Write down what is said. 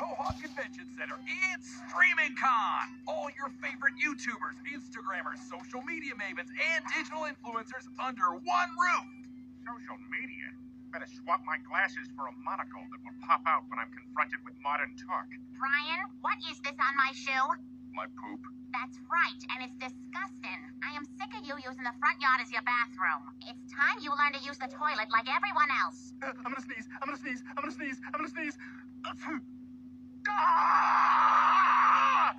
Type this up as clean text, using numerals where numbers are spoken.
Mohawk Convention Center. It's Streaming Con. All your favorite YouTubers, Instagrammers, social media mavens, and digital influencers under one roof. Social media? Better swap my glasses for a monocle that will pop out when I'm confronted with modern talk. Brian, what is this on my shoe? My poop. That's right, and it's disgusting. I am sick of you using the front yard as your bathroom. It's time you learn to use the toilet like everyone else. I'm gonna sneeze. I'm gonna sneeze. I'm gonna sneeze. I'm gonna sneeze. Ah!